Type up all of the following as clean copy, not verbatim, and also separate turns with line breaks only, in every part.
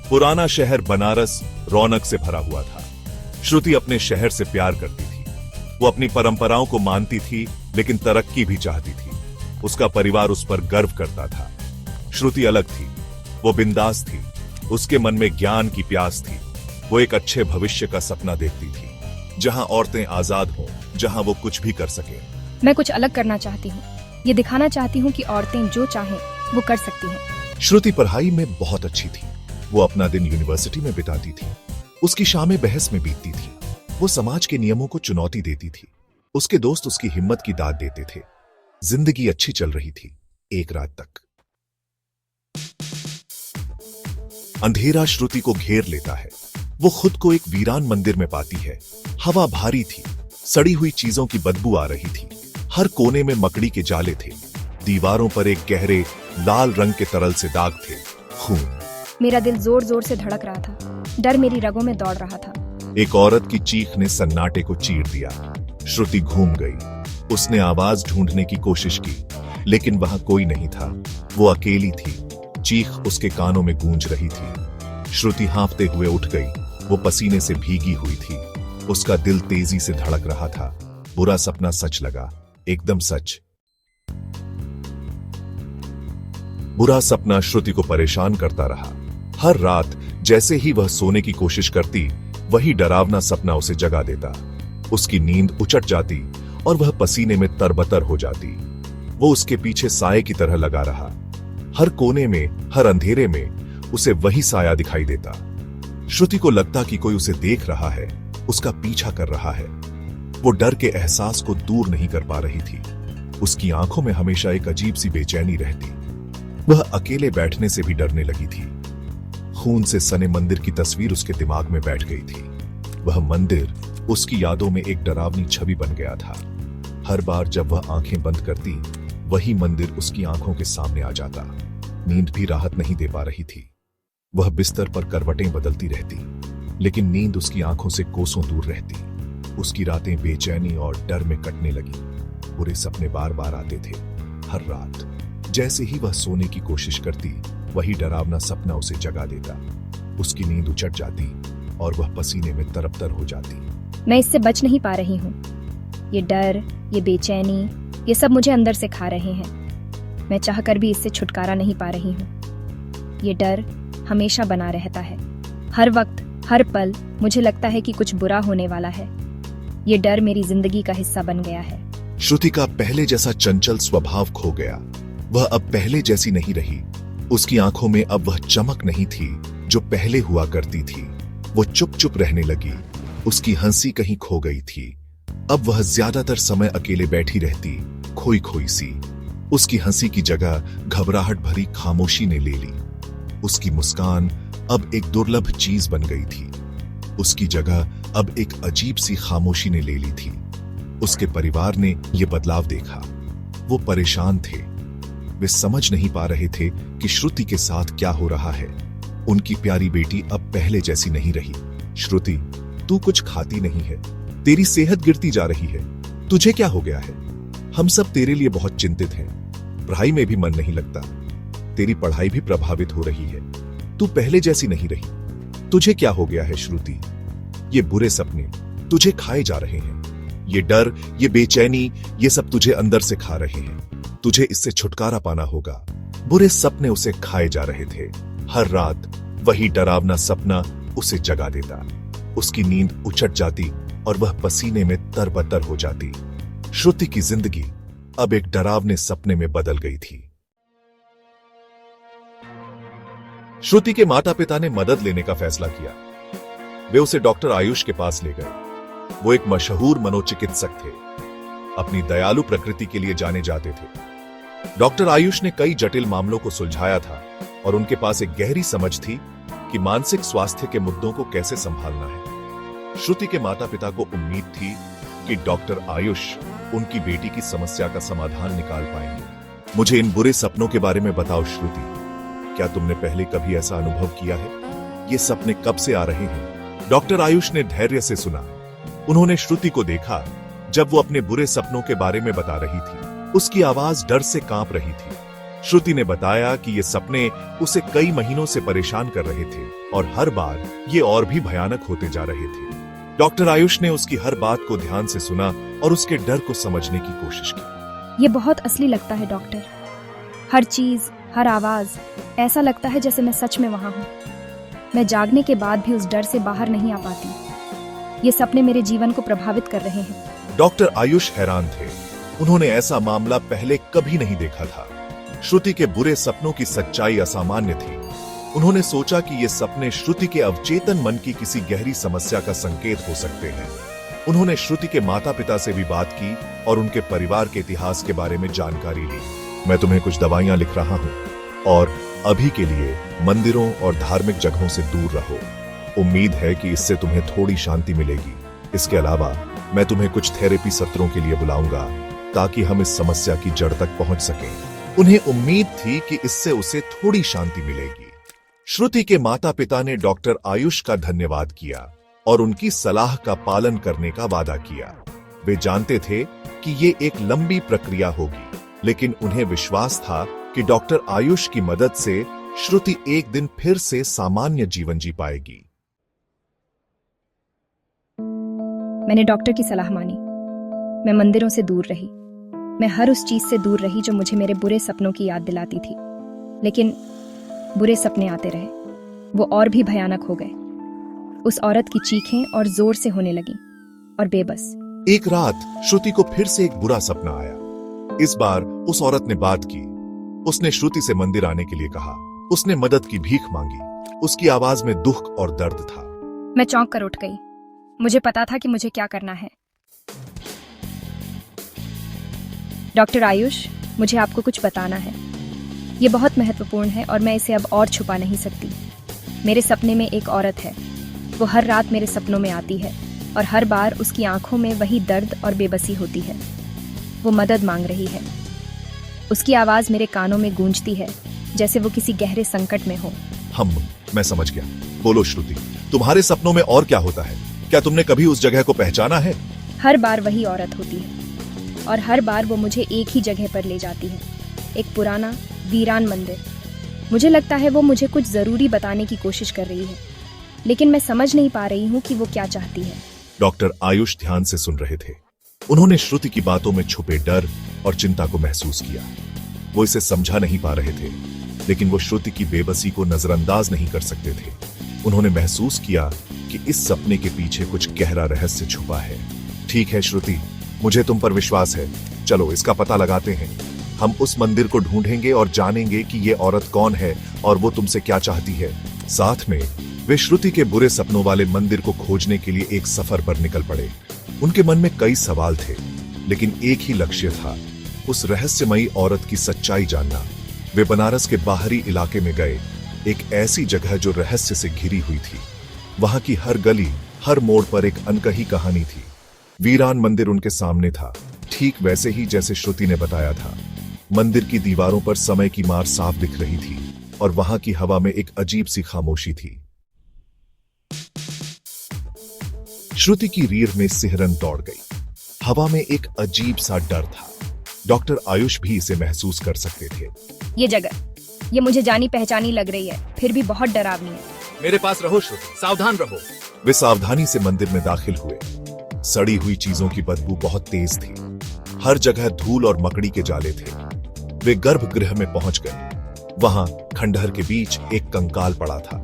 पुराना शहर बनारस रौनक से भरा हुआ था। श्रुति अपने शहर से प्यार करती थी। वो अपनी परंपराओं को मानती थी, लेकिन तरक्की भी चाहती थी। उसका परिवार उस पर गर्व करता था। श्रुति अलग थी, वो बिंदास थी। उसके मन में ज्ञान की प्यास थी। वो एक अच्छे भविष्य का सपना देखती थी, जहां औरतें आजाद हों, जहां वो कुछ भी कर सके।
मैं कुछ अलग करना चाहती हूँ। ये दिखाना चाहती हूँ कि औरतें जो चाहें वो कर सकती हैं।
श्रुति पढ़ाई में बहुत अच्छी थी। वो अपना दिन यूनिवर्सिटी में बिताती थी। उसकी शामें बहस में बीतती थी। वो समाज के नियमों को चुनौती देती थी। उसके दोस्त उसकी हिम्मत की दाद देते थे। जिंदगी अच्छी चल रही थी, एक रात तक। अंधेरा श्रुति को घेर लेता है। वो खुद को एक वीरान मंदिर में पाती है। हवा भारी थी, सड़ी हुई चीजों की बदबू आ रही थी। हर कोने में मकड़ी के जाले थे। दीवारों पर एक गहरे लाल रंग के तरल से दाग थे, खून।
मेरा दिल जोर जोर से धड़क रहा था। डर मेरी रगों में दौड़ रहा था।
एक औरत की चीख ने सन्नाटे को चीर दिया। श्रुति घूम गई। उसने आवाज ढूंढने की कोशिश की, लेकिन वहां कोई नहीं था। वो अकेली थी। चीख उसके कानों में गूंज रही थी। श्रुति हाँफते हुए उठ गई। वो पसीने से भीगी हुई थी। उसका दिल तेजी से धड़क रहा था। बुरा सपना सच लगा, एकदम सच। बुरा सपना श्रुति को परेशान करता रहा। हर रात जैसे ही वह सोने की कोशिश करती, वही डरावना सपना उसे जगा देता। उसकी नींद उचट जाती और वह पसीने में तरबतर हो जाती। वो उसके पीछे साए की तरह लगा रहा। हर कोने में, हर अंधेरे में उसे वही साया दिखाई देता। श्रुति को लगता कि कोई उसे देख रहा है, उसका पीछा कर रहा है। वो डर के एहसास को दूर नहीं कर पा रही थी। उसकी आंखों में हमेशा एक अजीब सी बेचैनी रहती। वह अकेले बैठने से भी डरने लगी थी। खून से सने मंदिर की तस्वीर उसके दिमाग में बैठ गई थी। वह मंदिर उसकी यादों में एक डरावनी छवि बन गया था। हर बार जब वह आंखें बंद करती, वही मंदिर उसकी आंखों के सामने आ जाता। नींद भी राहत नहीं दे पा रही थी। वह बिस्तर पर करवटें बदलती रहती, लेकिन नींद उसकी आंखों से कोसों दूर रहती। उसकी रातें बेचैनी और डर में कटने लगी। बुरे सपने बार बार आते थे। हर रात जैसे ही वह सोने की कोशिश करती, वही डरावना सपना उसे जगा देता। उसकी नींद उचट जाती और वह पसीने में तरबतर हो जाती।
मैं इससे बच नहीं पा रही हूँ। ये डर, ये बेचैनी, ये सब मुझे अंदर से खा रहे हैं। मैं चाहकर भी इससे छुटकारा नहीं पा रही हूँ। ये डर हमेशा बना रहता है। हर वक्त, हर पल मुझे लगता है कि कुछ बुरा होने वाला है। ये डर मेरी जिंदगी का हिस्सा बन गया है।
श्रुति का पहले जैसा चंचल स्वभाव खो गया। वह अब पहले जैसी नहीं रही। उसकी आंखों में अब वह चमक नहीं थी जो पहले हुआ करती थी। वो चुप चुप रहने लगी। उसकी हंसी कहीं खो गई थी। अब वह ज्यादातर समय अकेले बैठी रहती, खोई खोई सी। उसकी हंसी की जगह घबराहट भरी खामोशी ने ले ली। उसकी मुस्कान अब एक दुर्लभ चीज बन गई थी। उसकी जगह अब एक अजीब सी खामोशी ने ले ली थी। उसके परिवार ने यह बदलाव देखा। वो परेशान थे। वे समझ नहीं पा रहे थे कि श्रुति के साथ क्या हो रहा है। उनकी प्यारी बेटी अब पहले जैसी नहीं रही। श्रुति, तू कुछ खाती नहीं है। तेरी सेहत गिरती जा रही है। तुझे क्या हो गया है? हम सब तेरे लिए बहुत चिंतित हैं। पढ़ाई में भी मन नहीं लगता। तेरी पढ़ाई भी प्रभावित हो रही है। तू पहले जैसी नहीं रही। तुझे क्या हो गया है श्रुति? ये बुरे सपने तुझे खाए जा रहे हैं। ये डर, ये बेचैनी, ये सब तुझे अंदर से खा रहे हैं। तुझे इससे छुटकारा पाना होगा। बुरे सपने उसे खाए जा रहे थे। हर रात वही डरावना सपना उसे जगा देता। उसकी नींद उचट जाती और वह पसीने में तरबतर हो जाती। श्रुति की जिंदगी अब एक डरावने सपने में बदल गई थी। श्रुति के माता पिता ने मदद लेने का फैसला किया। वे उसे डॉक्टर आयुष के पास ले गए। वो एक मशहूर मनोचिकित्सक थे। अपनी दयालु प्रकृति के लिए जाने जाते थे। डॉक्टर आयुष ने कई जटिल मामलों को सुलझाया था और उनके पास एक गहरी समझ थी कि मानसिक स्वास्थ्य के मुद्दों को कैसे संभालना है। श्रुति के माता पिता को उम्मीद थी कि डॉक्टर आयुष उनकी बेटी की समस्या का समाधान निकाल पाएंगे। मुझे इन बुरे सपनों के बारे में बताओ श्रुति, क्या तुमने पहले कभी ऐसा अनुभव किया है? ये सपने कब से आ रहे हैं? डॉक्टर आयुष ने धैर्य से सुना। उन्होंने श्रुति को देखा जब वो अपने बुरे सपनों के बारे में बता रही थी। उसकी आवाज डर से कांप रही थी। श्रुति ने बताया कि ये सपने उसे कई महीनों से परेशान कर रहे थे और हर बार ये और भी भयानक होते जा रहे थे। डॉक्टर आयुष ने उसकी हर बात को ध्यान से सुना और उसके डर को समझने की कोशिश की।
ये बहुत असली लगता है डॉक्टर। हर चीज, हर आवाज, ऐसा लगता है जैसे मैं सच में वहां हूँ। मैं जागने के बाद भी उस डर से बाहर नहीं आ पाती। ये सपने मेरे जीवन को प्रभावित कर रहे हैं।
डॉक्टर आयुष हैरान थे। उन्होंने ऐसा मामला पहले कभी नहीं देखा था। श्रुति के बुरे सपनों की सच्चाई असामान्य थी। उन्होंने सोचा कि ये सपने श्रुति के अवचेतन मन की किसी गहरी समस्या का संकेत हो सकते हैं। उन्होंने श्रुति के माता पिता से भी बात की और उनके परिवार के इतिहास के बारे में जानकारी ली। मैं तुम्हें कुछ दवाइयां लिख रहा हूं और अभी के लिए मंदिरों और धार्मिक जगहों से दूर रहो। उम्मीद है कि इससे तुम्हें थोड़ी शांति मिलेगी। इसके अलावा मैं तुम्हें कुछ थेरेपी सत्रों के लिए बुलाऊंगा ताकि हम इस समस्या की जड़ तक पहुंच सकें। उन्हें उम्मीद थी कि इससे उसे थोड़ी शांति मिलेगी। श्रुति के माता पिता ने डॉक्टर आयुष का धन्यवाद किया और उनकी सलाह का पालन करने का वादा किया। वे जानते थे कि ये एक लंबी प्रक्रिया होगी, लेकिन उन्हें विश्वास था कि डॉक्टर आयुष की मदद से श्रुति एक दिन फिर से सामान्य जीवन जी पाएगी।
मैंने डॉक्टर की सलाह मानी। मैं मंदिरों से दूर रही। मैं हर उस चीज से दूर रही जो मुझे मेरे बुरे सपनों की याद दिलाती थी। लेकिन बुरे सपने आते रहे। वो और भी भयानक हो गए। उस औरत की चीखें और जोर से होने लगी और बेबस।
एक रात श्रुति को फिर से एक बुरा सपना आया। इस बार उस औरत ने बात की। उसने श्रुति से मंदिर आने के लिए कहा। उसने मदद की भीख मांगी। उसकी आवाज में दुख और दर्द था।
मैं चौंक कर उठ गई। मुझे पता था कि मुझे क्या करना है। डॉक्टर आयुष, मुझे आपको कुछ बताना है। ये बहुत महत्वपूर्ण है और मैं इसे अब और छुपा नहीं सकती। मेरे सपने में एक औरत है। वो हर रात मेरे सपनों में आती है और हर बार उसकी आंखों में वही दर्द और बेबसी होती है। वो मदद मांग रही है। उसकी आवाज मेरे कानों में गूंजती है जैसे वो किसी गहरे संकट में हो।
मैं समझ गया। बोलो श्रुति, तुम्हारे सपनों में और क्या होता है? क्या तुमने कभी उस जगह को पहचाना है?
हर बार वही औरत होती है और हर बार वो मुझे एक ही जगह पर ले जाती है। एक पुराना वीरान मंदिर। मुझे लगता है वो मुझे कुछ जरूरी बताने की कोशिश कर रही है, लेकिन मैं समझ नहीं पा रही हूँ कि वो क्या चाहती है।
डॉक्टर आयुष ध्यान से सुन रहे थे। उन्होंने श्रुति की बातों में छुपे डर और चिंता को महसूस किया। वो इसे समझा नहीं पा रहे थे, लेकिन वो श्रुति की बेबसी को नजरअंदाज नहीं कर सकते थे। उन्होंने महसूस किया कि इस सपने के पीछे कुछ गहरा रहस्य छुपा है। ठीक है श्रुति, मुझे तुम पर विश्वास है। चलो इसका पता लगाते हैं। हम उस मंदिर को ढूंढेंगे और जानेंगे कि ये औरत कौन है और वो तुमसे क्या चाहती है। साथ में वे श्रुति के बुरे सपनों वाले मंदिर को खोजने के लिए एक सफर पर निकल पड़े। उनके मन में कई सवाल थे, लेकिन एक ही लक्ष्य था, उस रहस्यमयी औरत की सच्चाई जानना। वे बनारस के बाहरी इलाके में गए, एक ऐसी जगह जो रहस्य से घिरी हुई थी। वहां की हर गली, हर मोड़ पर एक अनकही कहानी थी। वीरान मंदिर उनके सामने था, ठीक वैसे ही जैसे श्रुति ने बताया था। मंदिर की दीवारों पर समय की मार साफ दिख रही थी और वहां की हवा में एक अजीब सी खामोशी थी। श्रुति की रीढ़ में सिहरन दौड़ गई। हवा में एक अजीब सा डर था। डॉक्टर आयुष भी इसे महसूस कर सकते थे।
ये जगह, ये मुझे जानी पहचानी लग रही है, फिर भी बहुत डरावनी है।
मेरे पास रहो श्रुति, सावधान रहो।
वे सावधानी से मंदिर में दाखिल हुए। सड़ी हुई चीजों की बदबू बहुत तेज थी। हर जगह धूल और मकड़ी के जाले थे। वे गर्भगृह में पहुंच गए। वहां खंडहर के बीच एक कंकाल पड़ा था,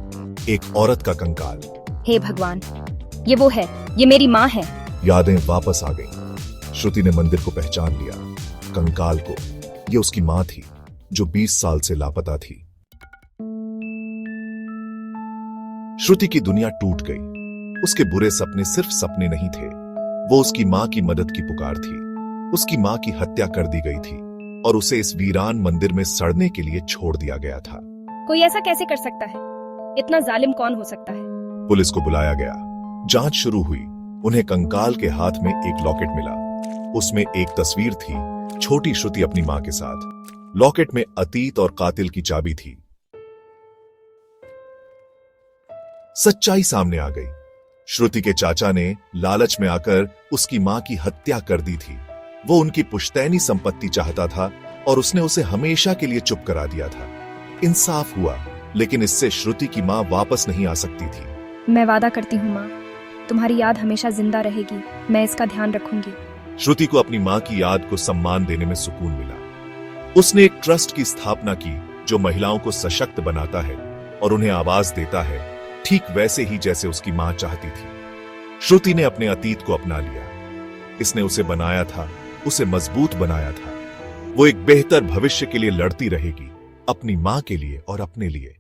एक औरत का कंकाल।
हे भगवान, ये वो है, ये मेरी माँ है।
यादें वापस आ गईं। श्रुति ने मंदिर को पहचान लिया, कंकाल को। ये उसकी माँ थी जो 20 साल से लापता थी। श्रुति की दुनिया टूट गई। उसके बुरे सपने सिर्फ सपने नहीं थे, वो उसकी माँ की मदद की पुकार थी। उसकी माँ की हत्या कर दी गई थी और उसे इस वीरान मंदिर में सड़ने के लिए छोड़ दिया गया था।
कोई ऐसा कैसे कर सकता है? इतना जालिम कौन हो सकता है?
पुलिस को बुलाया गया। जांच शुरू हुई। उन्हें कंकाल के हाथ में एक लॉकेट मिला। उसमें एक तस्वीर थी, छोटी श्रुति अपनी माँ के साथ। लॉकेट में अतीत और कातिल की चाबी थी। सच्चाई सामने आ गई। श्रुति के चाचा ने लालच में आकर उसकी मां की हत्या कर दी थी। वो उनकी पुश्तैनी संपत्ति चाहता था और उसने उसे हमेशा के लिए चुप करा दिया था। इंसाफ हुआ, लेकिन इससे श्रुति की मां वापस नहीं आ सकती थी।
मैं वादा करती हूँ माँ, तुम्हारी याद हमेशा जिंदा रहेगी। मैं इसका ध्यान रखूंगी।
श्रुति को अपनी मां की याद को सम्मान देने में सुकून मिला। उसने एक ट्रस्ट की स्थापना की जो महिलाओं को सशक्त बनाता है और उन्हें आवाज देता है, ठीक वैसे ही जैसे उसकी मां चाहती थी। श्रुति ने अपने अतीत को अपना लिया। इसने उसे बनाया था, उसे मजबूत बनाया था। वो एक बेहतर भविष्य के लिए लड़ती रहेगी, अपनी मां के लिए और अपने लिए।